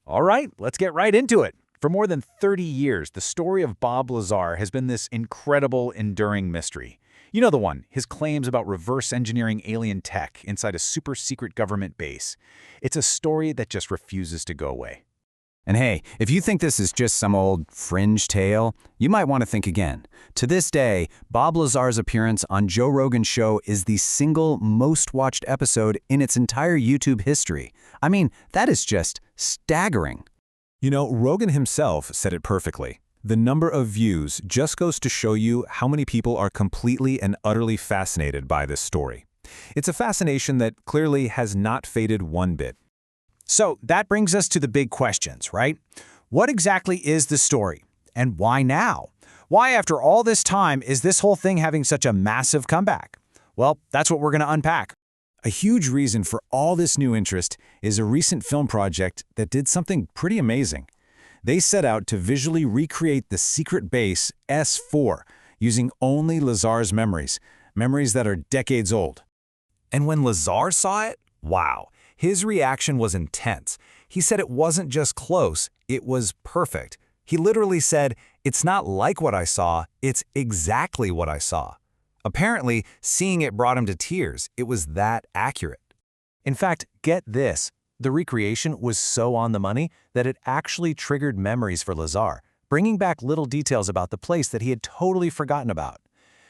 All right, let's get right into it. For more than 30 years, the story of Bob Lazar has been this incredible, enduring mystery. You know the one, his claims about reverse engineering alien tech inside a super-secret government base. It's a story that just refuses to go away. And hey, if you think this is just some old fringe tale, you might want to think again. To this day, Bob Lazar's appearance on Joe Rogan's show is the single most watched episode in its entire YouTube history. I mean, that is just staggering. You know, Rogan himself said it perfectly. The number of views just goes to show you how many people are completely and utterly fascinated by this story. It's a fascination that clearly has not faded one bit. So that brings us to the big questions, right? What exactly is the story? And why now? Why, after all this time, is this whole thing having such a massive comeback? Well, that's what we're going to unpack. A huge reason for all this new interest is a recent film project that did something pretty amazing. They set out to visually recreate the secret base S4 using only Lazar's memories that are decades old. And when Lazar saw it, wow, his reaction was intense. He said it wasn't just close, it was perfect. He literally said, "It's not like what I saw, it's exactly what I saw." Apparently, seeing it brought him to tears. It was that accurate. In fact, get this. The recreation was so on the money that it actually triggered memories for Lazar, bringing back little details about the place that he had totally forgotten about.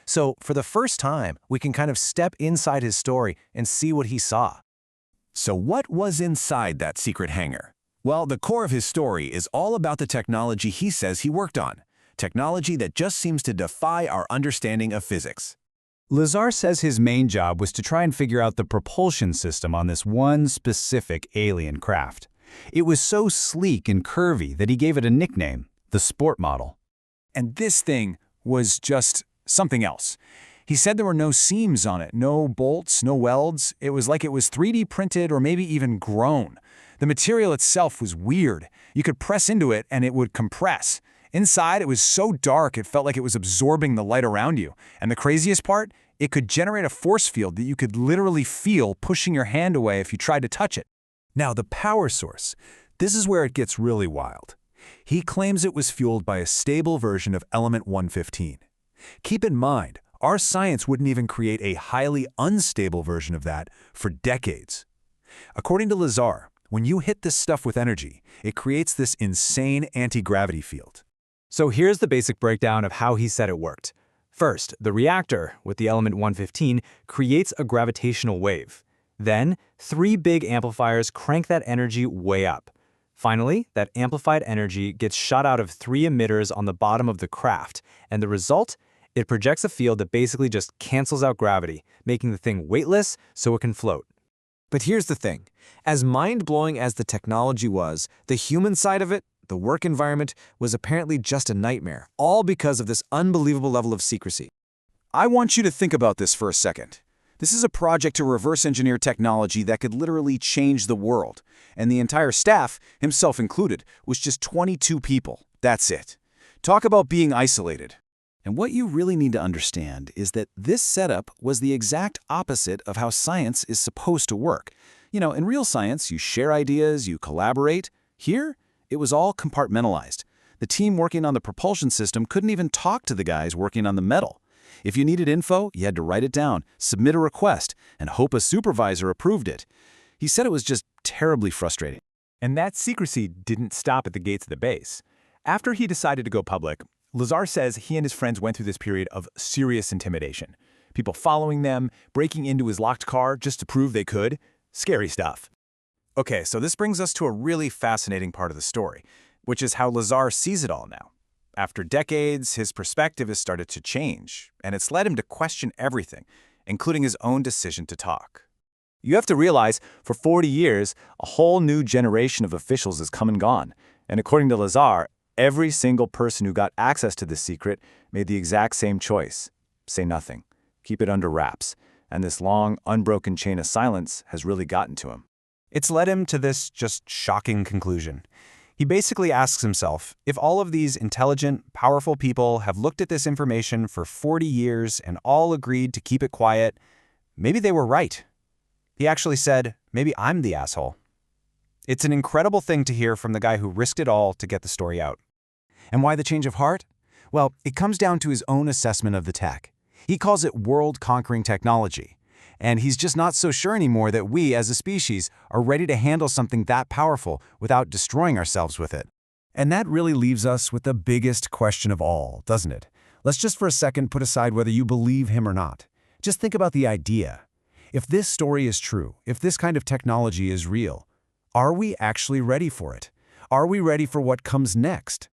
So, for the first time, we can kind of step inside his story and see what he saw. So what was inside that secret hangar? Well, the core of his story is all about the technology he says he worked on. Technology that just seems to defy our understanding of physics. Lazar says his main job was to try and figure out the propulsion system on this one specific alien craft. It was so sleek and curvy that he gave it a nickname, the Sport Model. And this thing was just something else. He said there were no seams on it, no bolts, no welds. It was like it was 3D printed or maybe even grown. The material itself was weird. You could press into it and it would compress. Inside, it was so dark it felt like it was absorbing the light around you. And the craziest part? It could generate a force field that you could literally feel pushing your hand away if you tried to touch it. Now, the power source. This is where it gets really wild. He claims it was fueled by a stable version of element 115. Keep in mind, our science wouldn't even create a highly unstable version of that for decades. According to Lazar, when you hit this stuff with energy, it creates this insane anti-gravity field. So here's the basic breakdown of how he said it worked. First, the reactor, with the element 115, creates a gravitational wave. Then, 3 big amplifiers crank that energy way up. Finally, that amplified energy gets shot out of 3 emitters on the bottom of the craft, and the result? It projects a field that basically just cancels out gravity, making the thing weightless so it can float. But here's the thing. As mind-blowing as the technology was, the human side of it, the work environment, was apparently just a nightmare, all because of this unbelievable level of secrecy. I want you to think about this for a second. This is a project to reverse engineer technology that could literally change the world. And the entire staff, himself included, was just 22 people. That's it. Talk about being isolated. And what you really need to understand is that this setup was the exact opposite of how science is supposed to work. You know, in real science, you share ideas, you collaborate. Here, it was all compartmentalized. The team working on the propulsion system couldn't even talk to the guys working on the metal. If you needed info, you had to write it down, submit a request, and hope a supervisor approved it. He said it was just terribly frustrating. And that secrecy didn't stop at the gates of the base. After he decided to go public, Lazar says he and his friends went through this period of serious intimidation. People following them, breaking into his locked car just to prove they could. Scary stuff. Okay, so this brings us to a really fascinating part of the story, which is how Lazar sees it all now. After decades, his perspective has started to change, and it's led him to question everything, including his own decision to talk. You have to realize, for 40 years, a whole new generation of officials has come and gone, and according to Lazar, every single person who got access to this secret made the exact same choice. Say nothing. Keep it under wraps. And this long, unbroken chain of silence has really gotten to him. It's led him to this just shocking conclusion. He basically asks himself, if all of these intelligent, powerful people have looked at this information for 40 years and all agreed to keep it quiet, maybe they were right. He actually said, maybe I'm the asshole. It's an incredible thing to hear from the guy who risked it all to get the story out. And why the change of heart? Well, it comes down to his own assessment of the tech. He calls it world-conquering technology. And he's just not so sure anymore that we, as a species, are ready to handle something that powerful without destroying ourselves with it. And that really leaves us with the biggest question of all, doesn't it? Let's just for a second put aside whether you believe him or not. Just think about the idea. If this story is true, if this kind of technology is real, are we actually ready for it? Are we ready for what comes next?